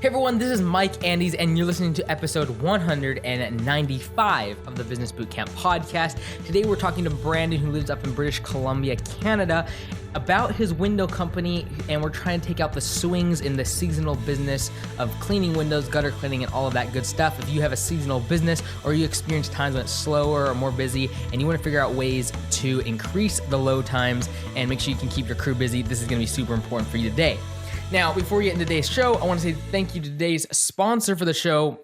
Hey everyone, this is Mike Andes, and you're listening to episode 195 of the Business Bootcamp podcast. Today we're talking to Brandon, who lives up in British Columbia, Canada, about his window company, and we're trying to take out the swings in the seasonal business of cleaning windows, gutter cleaning, and all of that good stuff. If you have a seasonal business or you experience times when it's slower or more busy and you want to figure out ways to increase the load times and make sure you can keep your crew busy, this is going to be super important for you today. Now, before we get into today's show, I want to say thank you to today's sponsor for the show,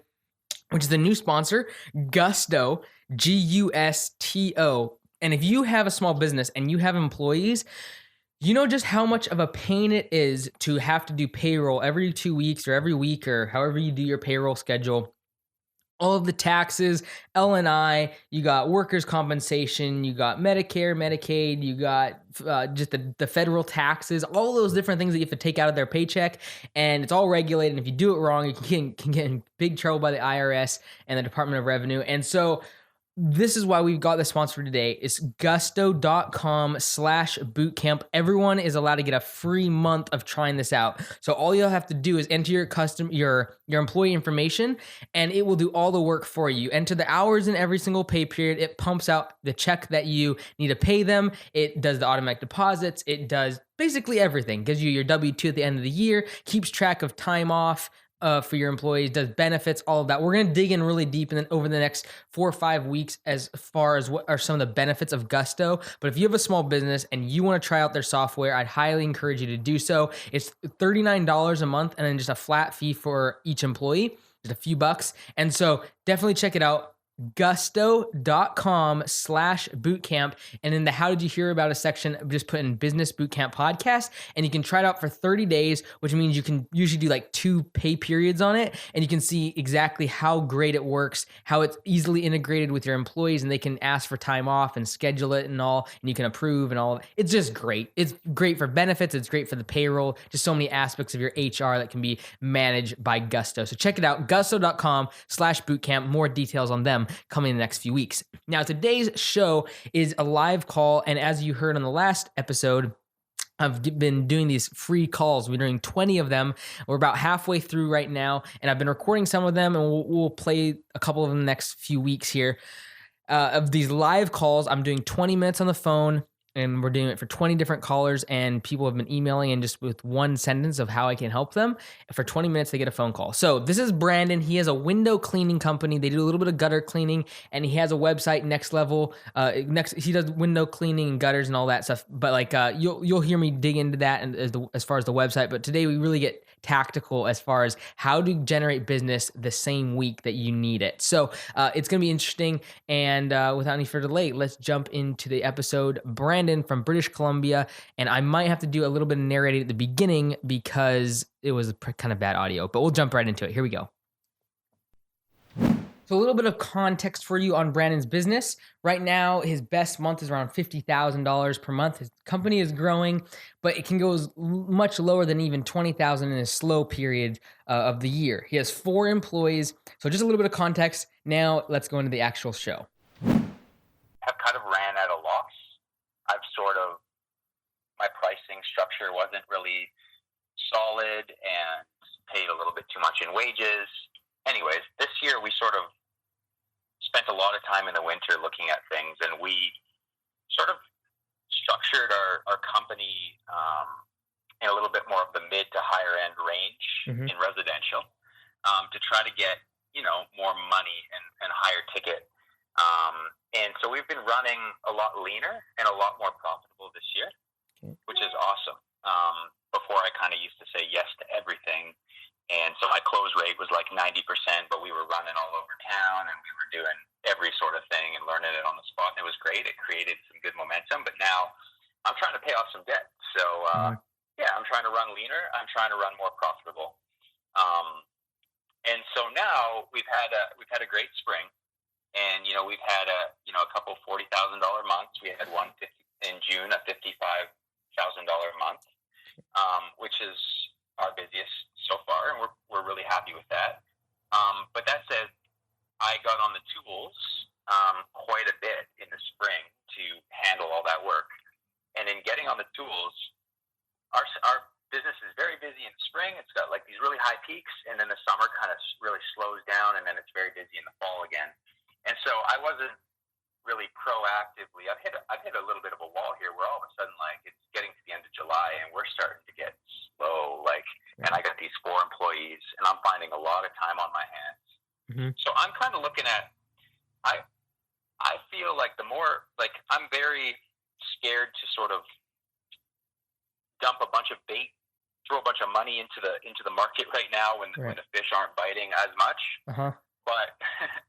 which is the new sponsor, Gusto, Gusto. And if you have a small business and you have employees, you know just how much of a pain it is to have to do payroll every 2 weeks or every week or however you do your payroll schedule. All of the taxes, L&I, you got workers' compensation, you got Medicare, Medicaid, you got just the federal taxes, all those different things that you have to take out of their paycheck, and it's all regulated. And if you do it wrong, you can get in big trouble by the IRS and the Department of Revenue. And so this is why we've got the sponsor today. It's gusto.com/bootcamp. Everyone is allowed to get a free month of trying this out. So all you'll have to do is enter your employee information, and it will do all the work for you. Enter the hours in every single pay period. It pumps out the check that you need to pay them. It does the automatic deposits. It does basically everything. Gives you your W-2 at the end of the year, keeps track of time off for your employees, does benefits, all of that. We're going to dig in really deep and then over the next 4 or 5 weeks as far as what are some of the benefits of Gusto. But if you have a small business and you want to try out their software, I'd highly encourage you to do so. It's $39 a month and then just a flat fee for each employee, just a few bucks. And so definitely check it out. Gusto.com/bootcamp. And in the how did you hear about us section, just put in Business Bootcamp podcast, and you can try it out for 30 days, which means you can usually do like 2 pay periods on it. And you can see exactly how great it works, how it's easily integrated with your employees, and they can ask for time off and schedule it and all, and you can approve and all. It's just great. It's great for benefits. It's great for the payroll. Just so many aspects of your HR that can be managed by Gusto. So check it out, gusto.com/bootcamp. More details on them coming in the next few weeks. Now, today's show is a live call, and as you heard on the last episode, I've been doing these free calls. We're doing 20 of them. We're about halfway through right now, and I've been recording some of them, and we'll play a couple of them the next few weeks here. Of these live calls, I'm doing 20 minutes on the phone, and we're doing it for 20 different callers, and people have been emailing in just with one sentence of how I can help them. For 20 minutes, they get a phone call. So this is Brandon. He has a window cleaning company. They do a little bit of gutter cleaning, and he has a website, Next Level. He does window cleaning and gutters and all that stuff. But like you'll hear me dig into that and as far as the website. But today we really get tactical as far as how to generate business the same week that you need it. So it's going to be interesting. And without any further delay, let's jump into the episode. Brandon from British Columbia, and I might have to do a little bit of narrating at the beginning because it was kind of bad audio, but we'll jump right into it. Here we go. So a little bit of context for you on Brandon's business. Right now, his best month is around $50,000 per month. His company is growing, but it can go much lower than even $20,000 in a slow period of the year. He has 4 employees. So just a little bit of context. Now let's go into the actual show. Have kind of ran out of loss. My pricing structure wasn't really solid and paid a little bit too much in wages. Anyways, this year we sort of spent a lot of time in the winter looking at things, and we sort of structured our company in a little bit more of the mid to higher end range in residential to try to get, more money and higher ticket. And so we've been running a lot leaner and a lot more profitable this year, which is awesome. Before I kind of used to say yes to everything. And so my close rate was like 90%, but we were running all over town and we were doing every sort of thing and learning it on the spot. And it was great. It created some good momentum, but now I'm trying to pay off some debt. So, I'm trying to run leaner. I'm trying to run more profitable. And so now we've had a great spring. And, we've had a couple $40,000 months. We had one in June, a $55,000 month, which is our busiest so far. And we're really happy with that. But that said, I got on the tools quite a bit in the spring to handle all that work. And in getting on the tools, our business is very busy in the spring. It's got like these really high peaks, and then the summer kind of really slows down, and then it's very busy in the fall again. And so I wasn't really proactively. I've hit a little bit of a wall here, where all of a sudden, like, it's getting to the end of July, and we're starting to get slow. Like, and I got these 4 employees, and I'm finding a lot of time on my hands. Mm-hmm. So I'm kind of looking at. I feel like the more, like, I'm very scared to sort of dump a bunch of bait, throw a bunch of money into the market right now when the fish aren't biting as much. Uh-huh. But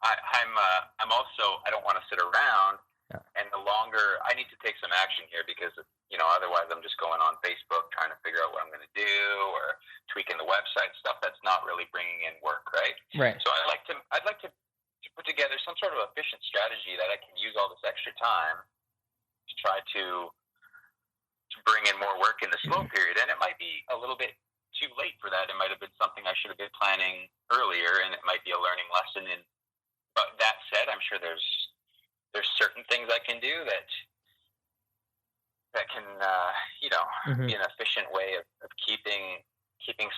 I'm also, I don't want to sit around. Yeah. And the longer, I need to take some action here, because, you know, otherwise I'm just going on Facebook trying to figure out what I'm going to do, or tweaking the website, stuff that's not really bringing in work, right? Right. So I'd like to put together some sort of efficient strategy that I can use all this extra time to try to bring in more work in the slow period. And it might be a little bit too late for that. It might have been something I should have been planning earlier, and it might be a learning lesson. But that said, I'm sure there's certain things I can do that can be an efficient way of keeping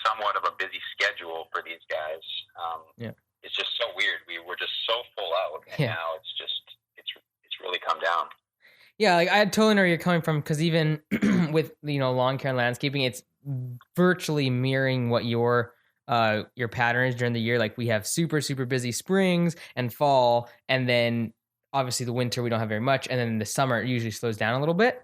somewhat of a busy schedule for these guys. It's just so weird. We're just so full out, and now it's really come down. Yeah, like, I totally know where you're coming from, because even with, you know, lawn care and landscaping, it's virtually mirroring what your pattern is during the year. Like, we have super, super busy springs and fall, and then obviously the winter we don't have very much, and then the summer it usually slows down a little bit.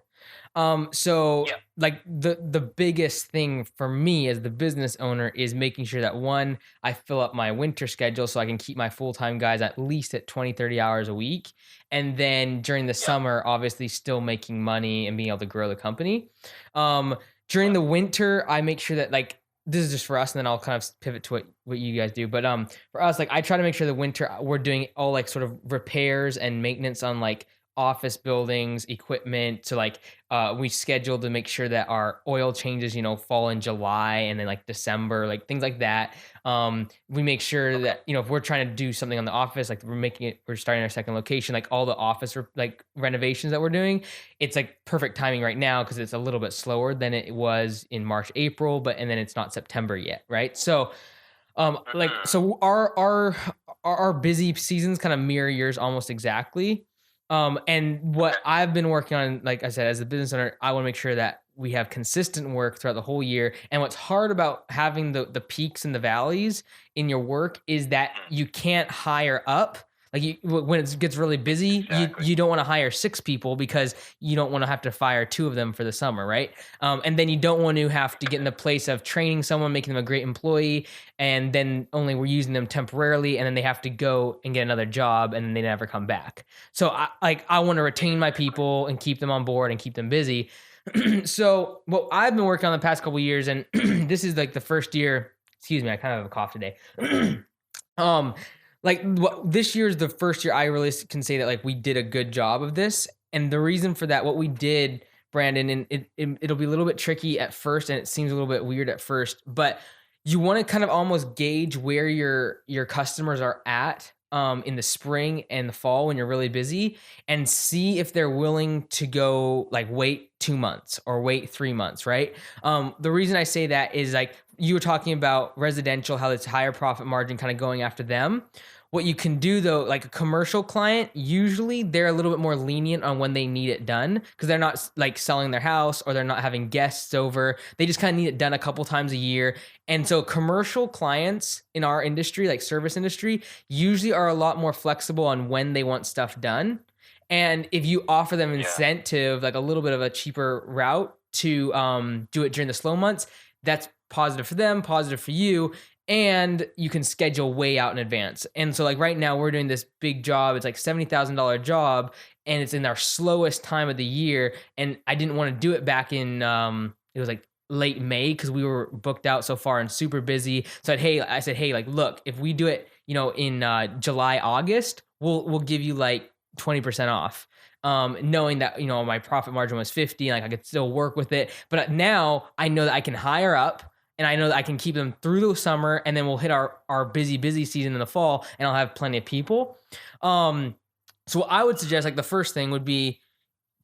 Like, the biggest thing for me as the business owner is making sure that, one, I fill up my winter schedule so I can keep my full-time guys at least at 20, 30 hours a week. And then during the summer, obviously still making money and being able to grow the company. During the winter, I make sure that, like, this is just for us, and then I'll kind of pivot to what you guys do. But for us, like, I try to make sure the winter we're doing all, like, sort of repairs and maintenance on, like, office buildings, equipment. So, like, we schedule to make sure that our oil changes, you know, fall in July, and then, like, December, like, things like that. We make sure that, you know, if we're trying to do something on the office, like, we're starting our second location, like, all the office like renovations that we're doing, it's like perfect timing right now, because it's a little bit slower than it was in March, April, and then it's not September yet, right? So, so our busy seasons kind of mirror yours almost exactly. And what I've been working on, like I said, as a business owner, I want to make sure that we have consistent work throughout the whole year. And what's hard about having the peaks and the valleys in your work is that you can't hire up. Like, when it gets really busy, you don't want to hire 6 people, because you don't want to have to fire 2 of them for the summer, right? And then you don't want to have to get in the place of training someone, making them a great employee, and then only we're using them temporarily, and then they have to go and get another job, and then they never come back. So I want to retain my people and keep them on board and keep them busy. So what I've been working on the past couple of years, and this is like the first year. Excuse me, I kind of have a cough today. This year is the first year I really can say that, like, we did a good job of this. And the reason for that, what we did, Brandon, and it'll be a little bit tricky at first, and it seems a little bit weird at first, but you want to kind of almost gauge where your customers are at in the spring and the fall when you're really busy, and see if they're willing to go, like, wait 2 months or wait 3 months, right? The reason I say that is, like, you were talking about residential, how it's higher profit margin, kind of going after them. What you can do, though, like a commercial client, usually they're a little bit more lenient on when they need it done, because they're not, like, selling their house, or they're not having guests over. They just kind of need it done a couple times a year. And so commercial clients in our industry, like service industry, usually are a lot more flexible on when they want stuff done. And if you offer them incentive, like a little bit of a cheaper route to do it during the slow months, that's positive for them, positive for you. And you can schedule way out in advance. And so, like, right now we're doing this big job. It's like $70,000 job, and it's in our slowest time of the year. And I didn't want to do it back in, it was like late May, because we were booked out so far and super busy. So I said, hey, like, look, if we do it, you know, in July, August, we'll give you like 20% off. Knowing that, you know, my profit margin was 50, and, like, I could still work with it. But now I know that I can hire up, and I know that I can keep them through the summer, and then we'll hit our busy season in the fall, and I'll have plenty of people. So what I would suggest, like, the first thing would be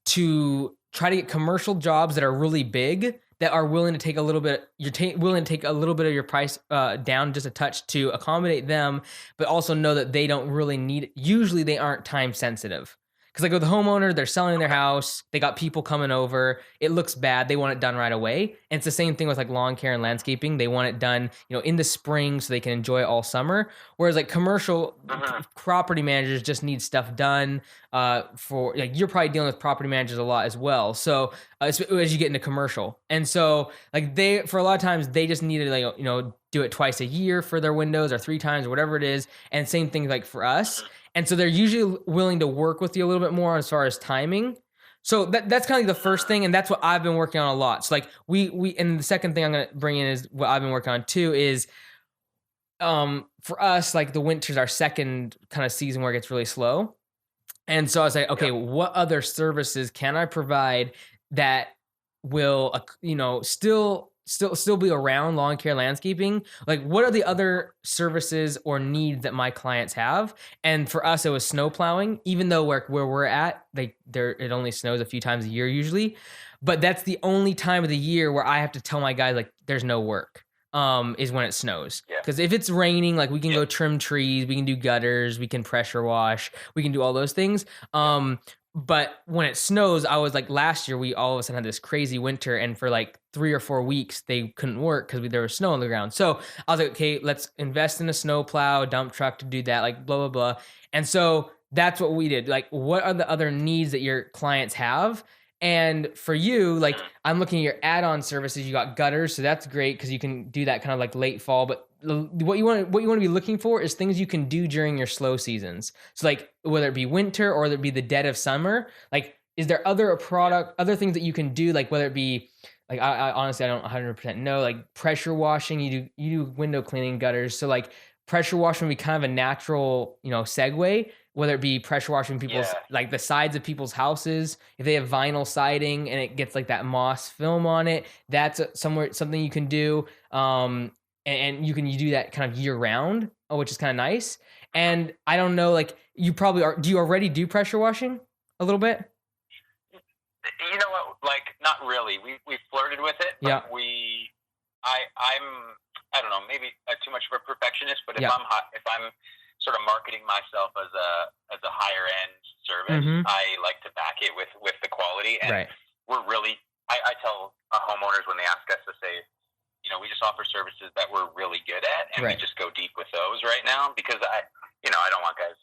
to try to get commercial jobs that are really big, that are willing to take a little bit, willing to take a little bit of your price down just a touch to accommodate them, but also know that they don't really need it. Usually they aren't time sensitive. Because like with the homeowner, they're selling their Okay. house, they got people coming over, it looks bad, they want it done right away. And it's the same thing with like lawn care and landscaping. They want it done, in the spring so they can enjoy it all summer. Whereas like commercial property managers just need stuff done. For like you're probably dealing with property managers a lot as well. So as you get into commercial, and so like they for a lot of times they just need to like do it twice a year for their windows or 3 times or whatever it is. And same thing like for us. And so they're usually willing to work with you a little bit more as far as timing. So that's kind of like the first thing, and that's what I've been working on a lot. So like we and the second thing I'm gonna bring in is what I've been working on too is for us, like the winter's our second kind of season where it gets really slow. And so I was like, okay, what other services can I provide that will, still be around lawn care landscaping? Like, what are the other services or needs that my clients have? And for us, it was snow plowing. Even though where we're at, it only snows a few times a year usually, but that's the only time of the year where I have to tell my guys like, there's no work. Is when it snows. Yeah. Because if it's raining, like we can go trim trees, we can do gutters, we can pressure wash, we can do all those things. But when it snows, I was like last year, we all of a sudden had this crazy winter, and for like 3 or 4 weeks, they couldn't work because there was snow on the ground. So I was like, okay, let's invest in a snow plow, dump truck to do that, like blah, blah, blah. And so that's what we did. Like, what are the other needs that your clients have? And for you, like I'm looking at your add-on services. You got gutters, so that's great because you can do that kind of like late fall. But what you want to be looking for is things you can do during your slow seasons. So like whether it be winter or whether it be the dead of summer, like is there other other things that you can do, like whether it be like I honestly I don't 100% know, like pressure washing. You do window cleaning, gutters. So like pressure washing would be kind of a natural segue, whether it be pressure washing people's like the sides of people's houses. If they have vinyl siding and it gets like that moss film on it, that's something you can do. And you do that kind of year round, which is kind of nice. And I don't know, like you probably are. Do you already do pressure washing a little bit? You know what? Like, not really. We flirted with it, but I'm I don't know, maybe too much of a perfectionist. But if I'm sort of marketing myself as a higher end service, I like to back it with the quality. And we're really, I tell homeowners when they ask us to say, we just offer services that we're really good at, and we just go deep with those right now because I don't want guys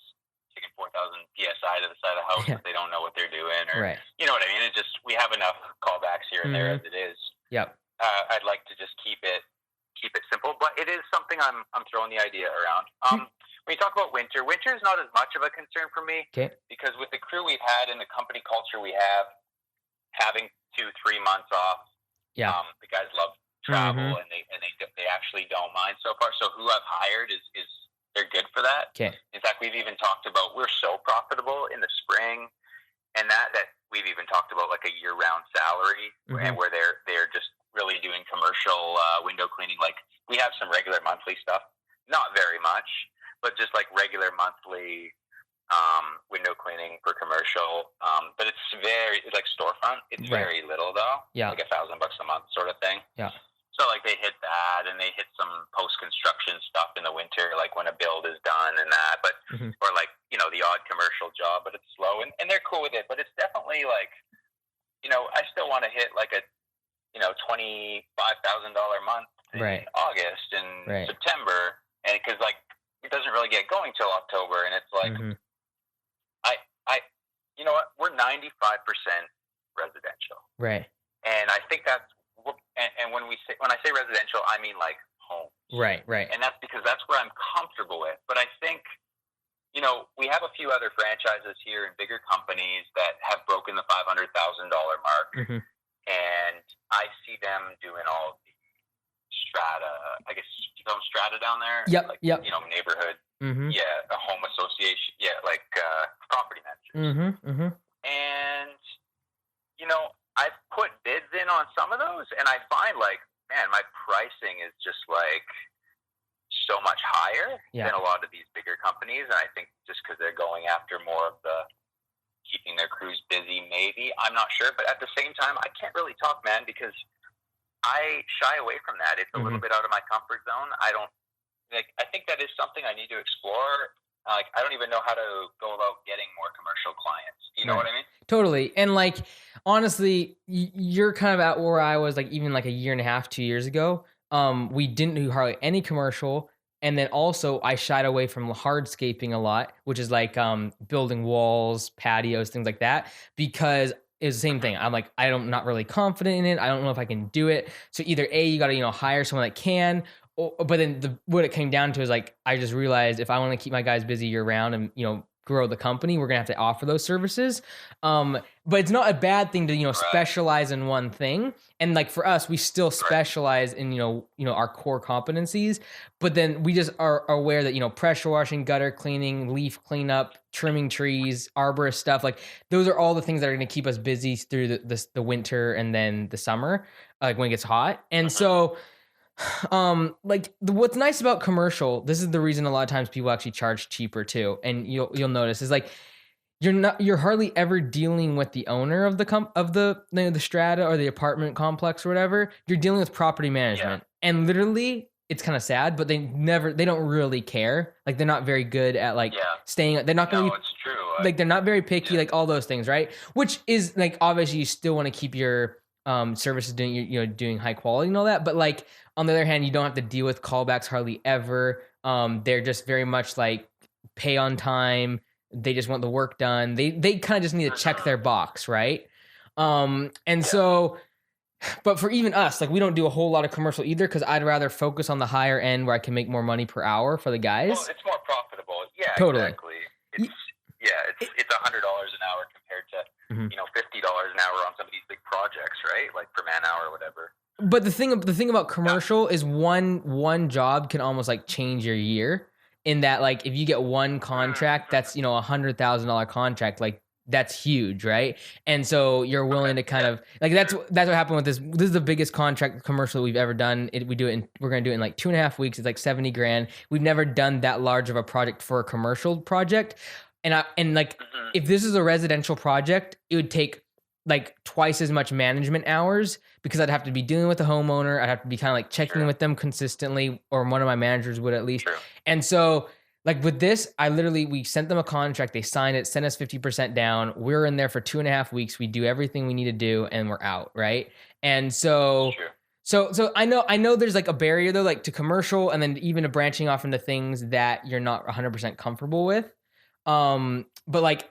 taking 4,000 psi to the side of the house if they don't know what they're doing, or you know what I mean. It's just we have enough callbacks here and there as it is. I'd like to just keep it simple, but it is something I'm throwing the idea around. When you talk about winter is not as much of a concern for me because with the crew we've had and the company culture we have, having 2-3 months off, the guys love travel and they actually don't mind so far. So who I've hired is they're good for that. In fact, we've even talked about we're so profitable in the spring and that we've even talked about like a year-round salary and where they're just really doing commercial window cleaning. Like we have some regular monthly stuff, not very much, but just like regular monthly window cleaning for commercial. But it's like storefront. It's very little though. Like $1,000 a month sort of thing. So like they hit that and they hit some post-construction stuff in the winter, like when a build is done and that, but, or like, the odd commercial job, but it's slow and they're cool with it, but it's definitely like, I still want to hit like a, $25,000 month in August and September. And cause like, it doesn't really get going till October. And it's like, you know what, we're 95% residential. And I think that's, and when I say residential, I mean like home. And that's because that's where I'm comfortable with. But I think, we have a few other franchises here and bigger companies that have broken the $500,000 mark. And I see them doing all the strata, I guess, strata down there. Neighborhood. A home association. Like property managers. And, I've put bids in on some of those, and I find like, man, my pricing is just like so much higher than a lot of these bigger companies. And I think just because they're going after more of the keeping their crews busy, maybe, I'm not sure. But at the same time, I can't really talk, man, because I shy away from that. It's a little Mhm. bit out of my comfort zone. I don't like. I think that is something I need to explore. Like, I don't even know how to go about getting more commercial clients. You know what Right. I mean? Totally. And like honestly, you're kind of at where I was like even like a year and a half, 2 years ago. We didn't do hardly any commercial. And then also I shied away from hardscaping a lot, which is like building walls, patios, things like that, because it's the same Hmm. thing. I'm like, I'm not really confident in it. I don't know if I can do it. So either A, you gotta, hire someone that can, but then what it came down to is like I just realized if I want to keep my guys busy year round and grow the company, we're gonna have to offer those services. But it's not a bad thing to Right. specialize in one thing. And like for us, we still Right. specialize in our core competencies. But then we just are aware that pressure washing, gutter cleaning, leaf cleanup, trimming trees, arborist stuff, like those are all the things that are going to keep us busy through the winter and then the summer, like when it gets hot. And Hmm. so like what's nice about commercial, this is the reason a lot of times people actually charge cheaper too, and you'll notice is like you're hardly ever dealing with the owner of the strata or the apartment complex or whatever. You're dealing with property Yeah. management, and literally it's kind of sad, but they don't really care. Like they're not very good at like Yeah. staying. They're not going No, to be it's true. like they're not very picky, Yeah. like all those things, right? Which is like obviously you still want to keep your services doing doing high quality and all that, but like on the other hand, you don't have to deal with callbacks hardly ever. They're just very much like pay on time. They just want the work done. They kind of just need to check Hmm. their box, right? And Yeah. so, but for even us, like we don't do a whole lot of commercial either because I'd rather focus on the higher end where I can make more money per hour for the Well, guys. it's more profitable. Yeah, Totally. exactly. It's Y- yeah, it- it's $100 an hour compared to Mhm. $50 an hour on some of these big projects, right? Like per man hour or whatever. But the thing about Yeah. commercial is one job can almost like change your year. In that, like, if you get one contract, Mm-hmm. that's $100,000 contract, like that's huge, right? And so you're Okay. willing to kind Yeah. of like that's what happened with this. This is the biggest contract commercial we've ever done. We're gonna do it in like 2.5 weeks. It's like 70 grand. We've never done that large of a project for a commercial project. And like Hmm. if this is a residential project, it would take like twice as much management hours because I'd have to be dealing with the homeowner. I'd have to be kind of like checking True. with them consistently, or one of my managers would at least. True. And so, like with this, we sent them a contract, they signed it, sent us 50% down. We're in there for 2.5 weeks. We do everything we need to do, and we're out, right? And so, True. so I know there's like a barrier though, like to commercial, and then even to branching off into things that you're not 100% comfortable with. But like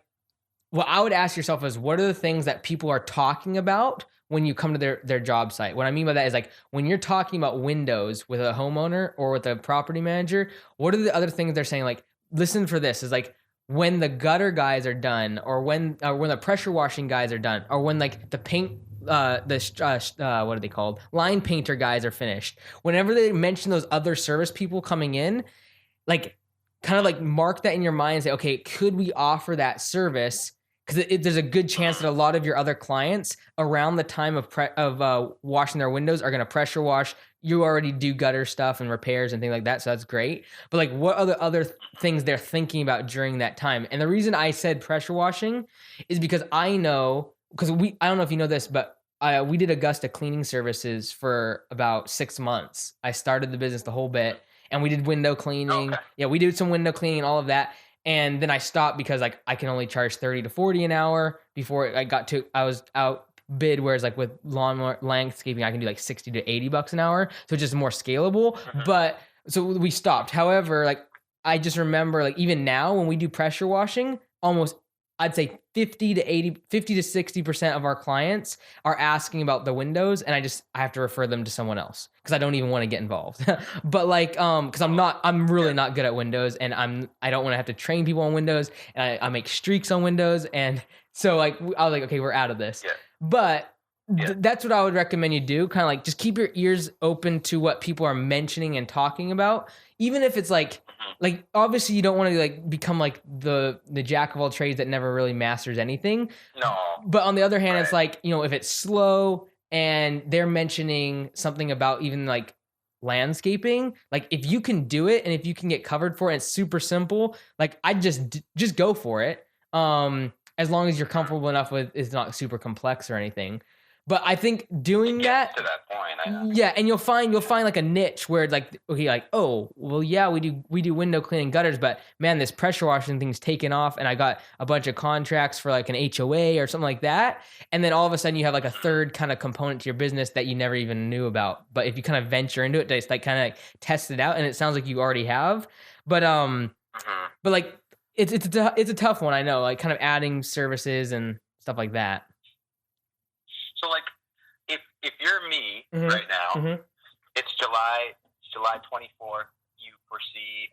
what I would ask yourself is what are the things that people are talking about when you come to their job site? What I mean by that is like when you're talking about windows with a homeowner or with a property manager, what are the other things they're saying? Like, listen for this is like when the gutter guys are done, or when the pressure washing guys are done, or when like the paint what are they called? Line painter guys are finished. Whenever they mention those other service people coming in, like kind of Hmm. like mark that in your mind and say, okay, could we offer that service? Because there's a good chance Hmm. that a lot of your other clients around the time of washing their windows are going to pressure wash. You already do gutter stuff and repairs and things like that, so that's great. But like, what other things they're thinking about during that time? And the reason I said pressure washing is because I know because I don't know if you know this, but we did Augusta cleaning services for about 6 months. I started the business the whole bit, and we did window cleaning. Okay. Yeah, we did some window cleaning and all of that. And then I stopped because like I can only charge 30 to 40 an hour before I was outbid. Whereas like with lawn landscaping, I can do like 60 to 80 bucks an hour. So it's just more scalable. Hmm. But so we stopped. However, like I just remember like even now when we do pressure washing, almost I'd say 50 to 60% of our clients are asking about the windows, and I have to refer them to someone else because I don't even want to get involved. But like because Oh, I'm really yeah. not good at Windows, and I don't want to have to train people on Windows, and I make streaks on Windows, and so like I was like, okay, we're out of this. Yeah. But Yeah. that's what I would recommend you do. Kind of like just keep your ears open to what people are mentioning and talking about, even if it's Hmm. like obviously you don't want to like become like the jack of all trades that never really masters anything. No. But on the other hand, it's Right. like, if it's slow and they're mentioning something about even like landscaping, like if you can do it and if you can get covered for it, it's super simple. Like I just go for it. As long as you're Hmm. comfortable enough with it's not super complex or anything. But I think doing It gets to that point. I know. yeah, and you'll find like a niche where like, okay, like, oh, well, yeah, we do window cleaning, gutters, but man, this pressure washing thing's taken off, and I got a bunch of contracts for like an HOA or something like that, and then all of a sudden you have like a third kind of component to your business that you never even knew about. But if you kind of venture into it, just like kind of like test it out, and it sounds like you already have, but Mhm. but like it's a tough one, I know, like kind of adding services and stuff like that. So like, if you're me Mm-hmm. right now, Mm-hmm. it's July 24th. You foresee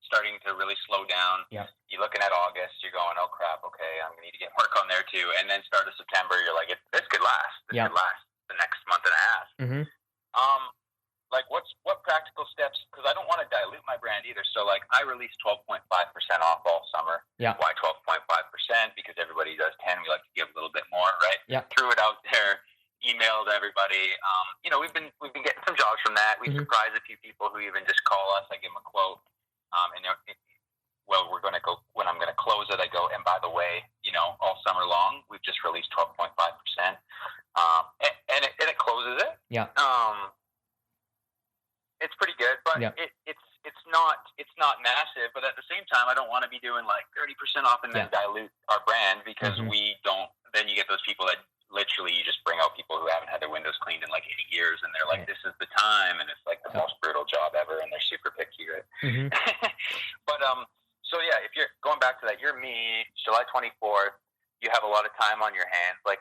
starting to really slow down. Yeah. You're looking at August. You're going, oh crap. Okay, I'm gonna need to get work on there too. And then start of September, you're like, this could last. This Yeah. could last the next month and a half. Mm-hmm. Like what practical steps? Because I don't want to dilute my brand either. So like, I released 12.5% off all summer. Yeah. Why 12.5%? Because everybody does 10. We like to give a little bit more, right? Yeah. Threw it out there. Emailed everybody. We've been getting some jobs from that. We surprised a few people who even just call us. I give them a quote, well, we're going to go when I'm going to close it. I go, and by the way, all summer long we've just released 12.5%, and it closes it. Yeah. It's pretty good, but it's not massive. But at the same time, I don't want to be doing like 30% off and then dilute our brand, because we don't. Then you get those people that literally you just bring out people who haven't had their windows cleaned in like 8 years, and they're like, this is the time, and it's like the most brutal job ever, and they're super picky, right? But so yeah, if you're going back to that, you're me, July 24th, you have a lot of time on your hands, like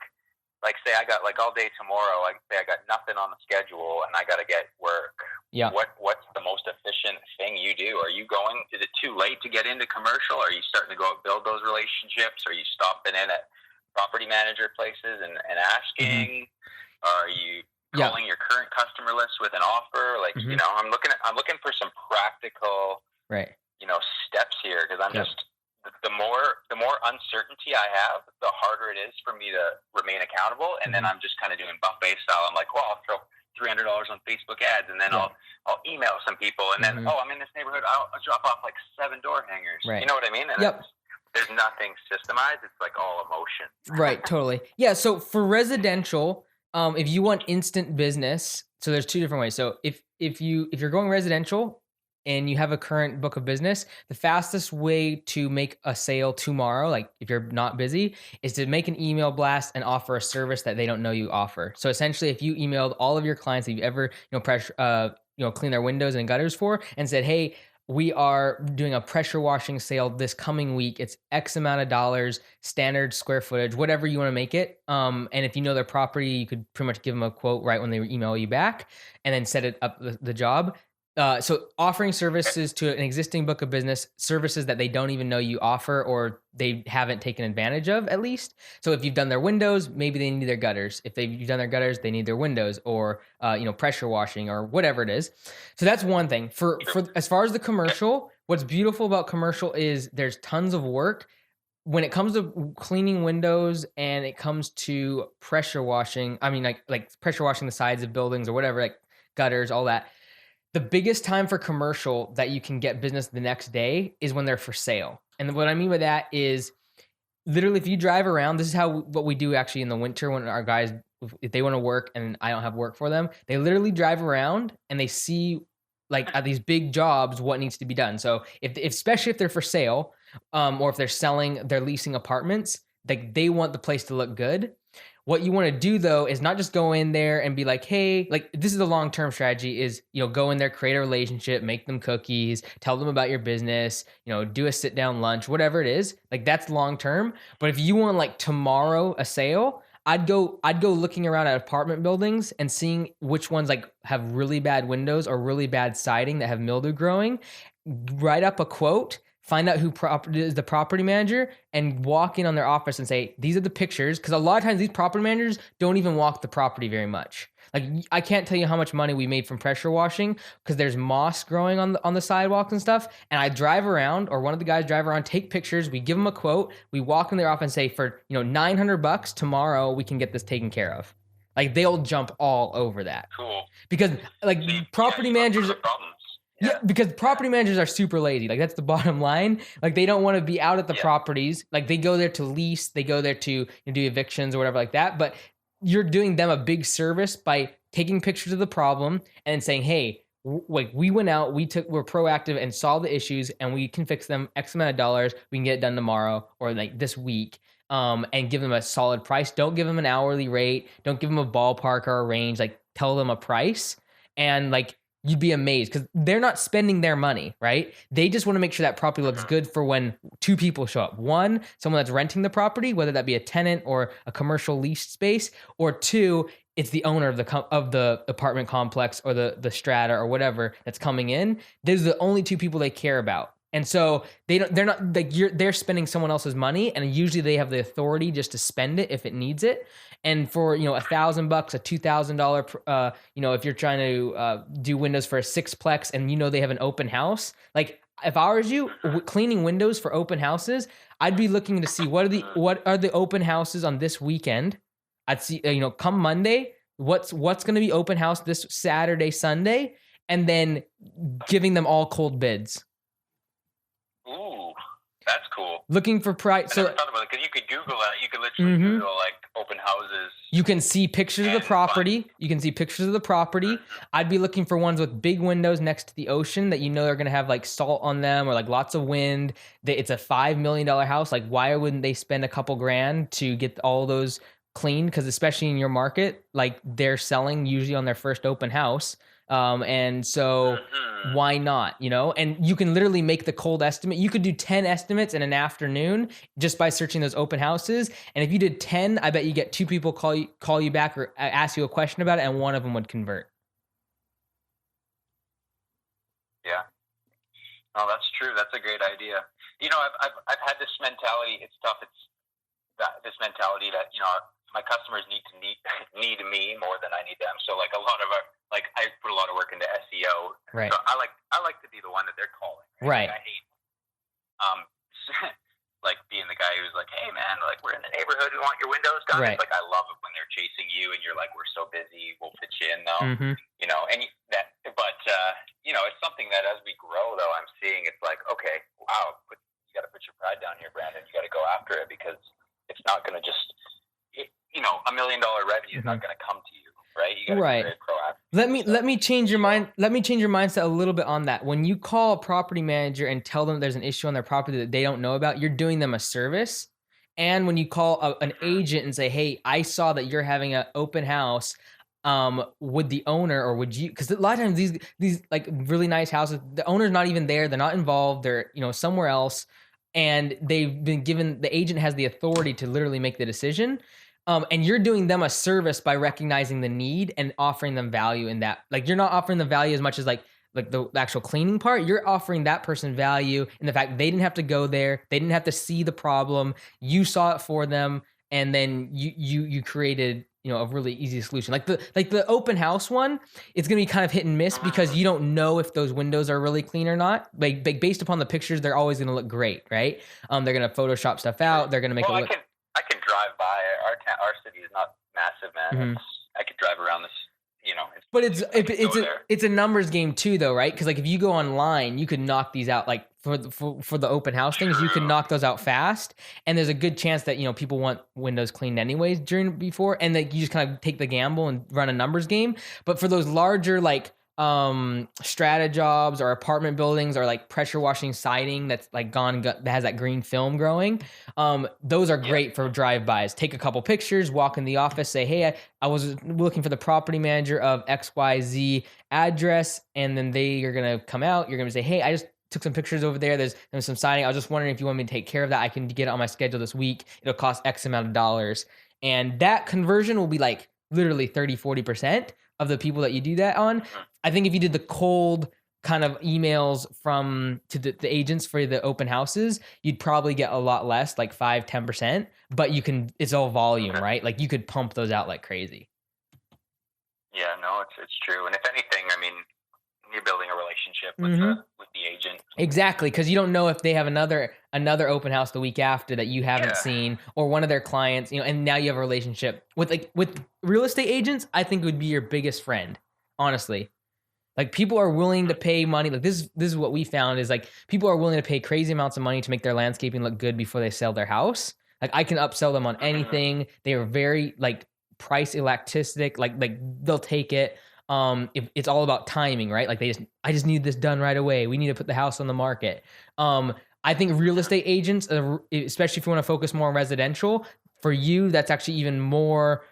say I got like all day tomorrow, like say I got nothing on the schedule and I got to get work. Yeah. What's the most efficient thing you do? Are you going, is it too late to get into commercial? Are you starting to go out and build those relationships? Are you stopping in at property manager places and asking? Are you calling your current customer list with an offer? Like, I'm looking for some practical, steps here, because I'm just, the more uncertainty I have, the harder it is for me to remain accountable. And then I'm just kind of doing buffet style. I'm like, well, I'll throw $300 on Facebook ads, and then I'll email some people, and then I'm in this neighborhood, I'll drop off like 7 door hangers. You know what I mean? And there's nothing systemized. It's like all emotion. Right. Totally. Yeah. So for residential, if you want instant business, so there's 2 different ways. So if you're going residential and you have a current book of business, the fastest way to make a sale tomorrow, like if you're not busy, is to make an email blast and offer a service that they don't know you offer. So essentially, if you emailed all of your clients that you've ever, clean their windows and gutters for, and said, hey, we are doing a pressure washing sale this coming week. It's X amount of dollars, standard square footage, whatever you want to make it. And if you know their property, you could pretty much give them a quote right when they email you back, and then set it up the job. So offering services to an existing book of business, services that they don't even know you offer or they haven't taken advantage of, at least. So if you've done their windows, maybe they need their gutters. If you've done their gutters, they need their windows, or pressure washing or whatever it is. So that's one thing. For as far as the commercial, what's beautiful about commercial is there's tons of work. When it comes to cleaning windows and it comes to pressure washing, I mean like pressure washing the sides of buildings or whatever, like gutters, all that. The biggest time for commercial that you can get business the next day is when they're for sale. And what I mean by that is literally if you drive around, this is what we do actually in the winter when our guys, if they want to work and I don't have work for them, they literally drive around and they see like at these big jobs what needs to be done. So especially if they're for sale, or if they're leasing apartments, like they want the place to look good. What you want to do though is not just go in there and be like, hey, like this is the long-term strategy is, go in there, create a relationship, make them cookies, tell them about your business, do a sit down lunch, whatever it is. Like that's long-term. But if you want like tomorrow a sale, I'd go looking around at apartment buildings and seeing which ones like have really bad windows or really bad siding that have mildew growing, write up a quote, find out who is the property manager, and walk in on their office and say, these are the pictures. Because a lot of times these property managers don't even walk the property very much. Like I can't tell you how much money we made from pressure washing because there's moss growing on the sidewalks and stuff. And I drive around, or one of the guys drive around, take pictures. We give them a quote. We walk in their office and say, for $900 tomorrow, we can get this taken care of. Like they'll jump all over that. Cool. Because like property managers. Yeah, because property managers are super lazy. Like that's the bottom line. Like they don't want to be out at the properties. Like they go there to lease, they go there to do evictions or whatever like that. But you're doing them a big service by taking pictures of the problem and saying, hey, like we went out, we're proactive and saw the issues, and we can fix them X amount of dollars. We can get it done tomorrow or like this week. And give them a solid price. Don't give them an hourly rate. Don't give them a ballpark or a range. Like tell them a price, and like you'd be amazed because they're not spending their money, right? They just want to make sure that property looks good for when two people show up. One, someone that's renting the property, whether that be a tenant or a commercial leased space, or two, it's the owner of the apartment complex or the strata or whatever that's coming in. Those are the only two people they care about. And so they're not like they're spending someone else's money, and usually they have the authority just to spend it if it needs it. And for $1,000, a $2,000, if you're trying to do windows for a sixplex, and they have an open house, like if I was you, cleaning windows for open houses, I'd be looking to see what are the open houses on this weekend. I'd see come Monday, what's going to be open house this Saturday, Sunday, and then giving them all cold bids. Ooh, that's cool. Looking for price. I never thought about it because you could Google that. You could literally Google like open houses. You can see pictures of the property. You can see pictures of the property. I'd be looking for ones with big windows next to the ocean that are going to have like salt on them or like lots of wind. It's a $5 million house. Like why wouldn't they spend a couple grand to get all those cleaned? Because especially in your market, like they're selling usually on their first open house. And so why not, and you can literally make the cold estimate. You could do 10 estimates in an afternoon just by searching those open houses. And if you did 10, I bet you get two people call you back or ask you a question about it, and one of them would convert. Yeah. No, that's true. That's a great idea. I've had this mentality. It's tough. This mentality that, my customers need me more than I need them. So like a lot of I put a lot of work into SEO. Right. So I like to be the one that they're calling. Right. Like, I hate like being the guy who's like, hey man, like we're in the neighborhood, we want your windows done. Right. It's like I love it when they're chasing you and you're like, we're so busy, we'll fit you in though. It's something that as we grow though, I'm seeing it's like, okay, wow, you got to put your pride down here, Brandon. You got to go after it because it's not going to just. $1 million revenue is not going to come to you, right? You got to be very proactive. Let me change your mind. Let me change your mindset a little bit on that. When you call a property manager and tell them there's an issue on their property that they don't know about, you're doing them a service. And when you call an agent and say, "Hey, I saw that you're having an open house, would the owner or would you?" Because a lot of times these like really nice houses, the owner's not even there. They're not involved. They're somewhere else, and they've been given. The agent has the authority to literally make the decision. And you're doing them a service by recognizing the need and offering them value in that. Like you're not offering the value as much as like the actual cleaning part. You're offering that person value in the fact they didn't have to go there, they didn't have to see the problem. You saw it for them, and then you created a really easy solution. Like the open house one, it's gonna be kind of hit and miss because you don't know if those windows are really clean or not. Like based upon the pictures, they're always gonna look great, right? They're gonna Photoshop stuff out. They're gonna make it look. I can drive by. Our city is not massive, man. I could drive around this, But it's a numbers game too, though, right? Because like if you go online, you could knock these out. Like for the open house things, you can knock those out fast. And there's a good chance that people want windows cleaned anyways before, and like you just kind of take the gamble and run a numbers game. But for those larger like strata jobs or apartment buildings or like pressure washing siding that's like that has that green film growing, those are great for drive-bys. Take a couple pictures, walk in the office, say, hey, I was looking for the property manager of XYZ address, and then they are gonna come out. You're gonna say, hey, I just took some pictures over there. There's some siding. I was just wondering if you want me to take care of that. I can get it on my schedule this week. It'll cost X amount of dollars. And that conversion will be like literally 30-40% of the people that you do that on. I think if you did the cold kind of emails to the agents for the open houses, you'd probably get a lot less, like 5-10%, but it's all volume, right? Like you could pump those out like crazy. Yeah, no, it's true. And if anything, I mean, you're building a relationship with the agent. Exactly, because you don't know if they have another open house the week after that you haven't seen, or one of their clients, and now you have a relationship with real estate agents. I think would be your biggest friend, honestly. Like people are willing to pay money. Like this is what we found is like people are willing to pay crazy amounts of money to make their landscaping look good before they sell their house. Like I can upsell them on anything. They are very like price elastic, like they'll take it. If it's all about timing, right? Like I just need this done right away. We need to put the house on the market. I think real estate agents, especially if you want to focus more on residential, for you, that's actually even more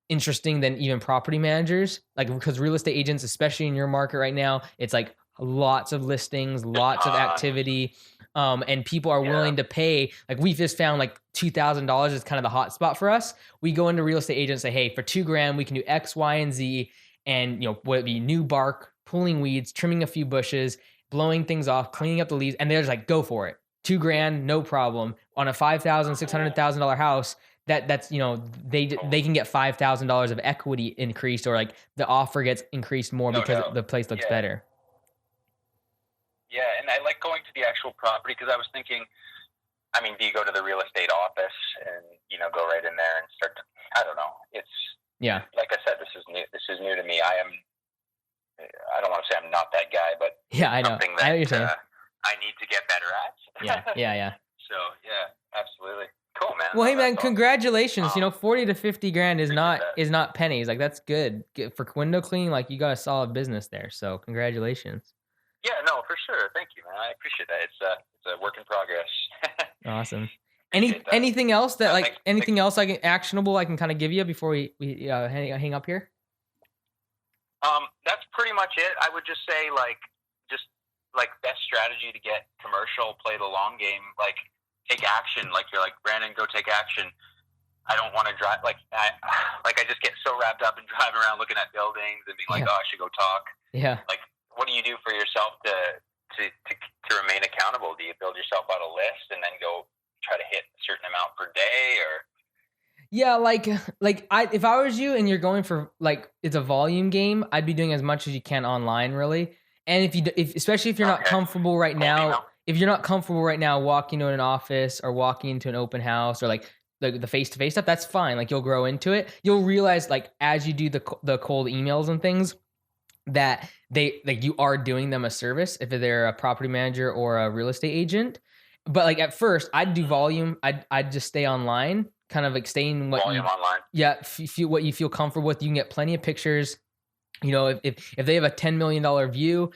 interesting than even property managers. Like, because real estate agents, especially in your market right now, it's like lots of listings, lots of activity. And people are willing to pay. Like, we've just found like $2,000 is kind of the hot spot for us. We go into real estate agents and say, hey, for $2,000, we can do X, Y, and Z. And, whether it be new bark, pulling weeds, trimming a few bushes, blowing things off, cleaning up the leaves. And they're just like, go for it. $2,000, no problem. On a $5,000, $600,000 house, that's they can get $5,000 of equity increased, or like the offer gets increased more because the place looks better. Yeah, and I like going to the actual property, because I was thinking, I mean, do you go to the real estate office and go right in there and start to, I don't know. It's like I said, this is new. This is new to me. I don't want to say I'm not that guy, but I know. Something that I know what you're saying. I need to get better at. Yeah. So absolutely. Cool, man. Well, hey man, congratulations. Awesome. 40 to 50 grand is not pennies. Like, that's good for window cleaning. Like, you got a solid business there. So congratulations. Yeah, no, for sure. Thank you, man. I appreciate that. It's a work in progress. Awesome. Anything else that anything else actionable I can kind of give you before we hang up here? That's pretty much it. I would just say just best strategy to get commercial, play the long game, take action. Like, you're like, Brandon, go take action. I don't want to drive. I just get so wrapped up in driving around looking at buildings and being like, oh, I should go talk. Yeah. Like, what do you do for yourself to remain accountable? Do you build yourself out a list and then go try to hit a certain amount per day, or? Yeah, if I was you and you're going for it's a volume game, I'd be doing as much as you can online, really. And especially if you're not comfortable right now, if you're not comfortable right now walking to an office or walking into an open house or the face-to-face stuff, that's fine. Like, you'll grow into it. You'll realize as you do the cold emails and things, that you are doing them a service if they're a property manager or a real estate agent. But at first, I'd do volume. I'd just stay online, kind of staying volume online. Yeah, what you feel comfortable with. You can get plenty of pictures. If they have a $10 million view,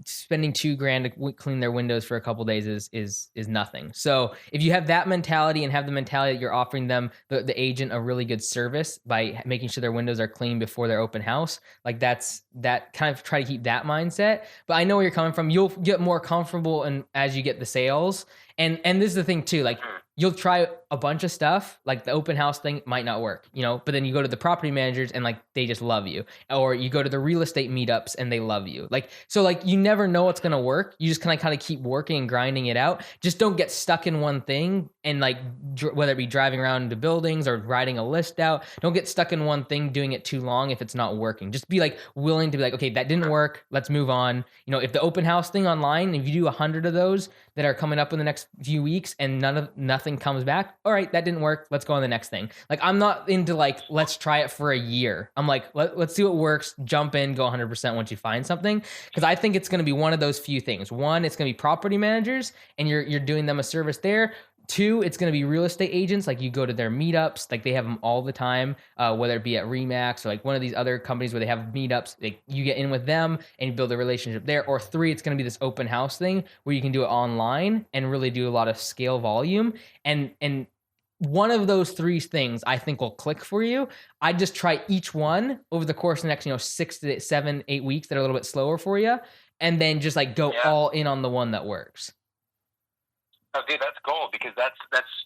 spending $2,000 to clean their windows for a couple of days is nothing. So if you have that mentality and have the mentality that you're offering them, the agent, a really good service by making sure their windows are clean before their open house, that kind of try to keep that mindset. But I know where you're coming from. You'll get more comfortable as you get the sales. And this is the thing too, you'll try a bunch of stuff, like the open house thing might not work, but then you go to the property managers and they just love you, or you go to the real estate meetups and they love you. So you never know what's going to work. You just kind of keep working and grinding it out. Just don't get stuck in one thing. And whether it be driving around into buildings or writing a list out, don't get stuck in one thing, doing it too long if it's not working. Just be willing to be okay, that didn't work. Let's move on. If the open house thing online, if you do 100 of those that are coming up in the next few weeks and nothing comes back, all right, that didn't work. Let's go on the next thing. I'm not into let's try it for a year. I'm let's see what works. Jump in, go 100% once you find something. Because I think it's going to be one of those few things. One, it's going to be property managers and you're doing them a service there. Two, it's going to be real estate agents. You go to their meetups, they have them all the time, whether it be at Remax or one of these other companies where they have meetups. You get in with them and you build a relationship there. Or three, it's going to be this open house thing where you can do it online and really do a lot of scale volume. And one of those three things I think will click for you. I'd just try each one over the course of the next 6 to 7, 8 weeks that are a little bit slower for you, and then just go all in on the one that works. Oh, dude, that's gold, because that's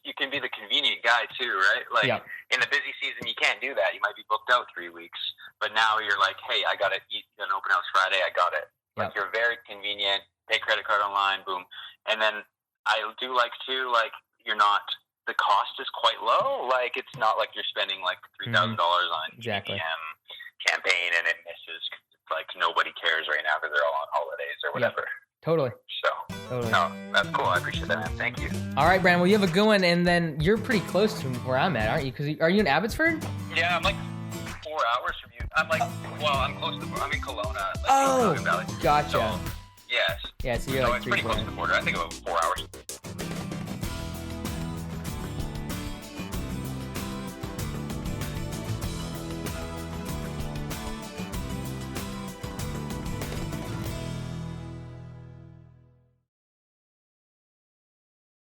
you can be the convenient guy too, right? In the busy season, you can't do that. You might be booked out 3 weeks, but now you're hey, I got to eat an open house Friday. I got it. You're very convenient. Pay credit card online, boom. And then I do too, you're not. The cost is quite low. It's not you're spending $3,000 on an EDM campaign and it misses. Nobody cares right now because they're all on holidays or whatever. Totally. So, no, that's cool. I appreciate that, man. Thank you. All right, Brandon. Well, you have a good one, and then you're pretty close to where I'm at, aren't you? Because are you in Abbotsford? Yeah, I'm 4 hours from you. I'm I'm close to. I'm in Kelowna. Valley. Gotcha. So, yes. Yeah, so you're it's pretty close to the border. I think about 4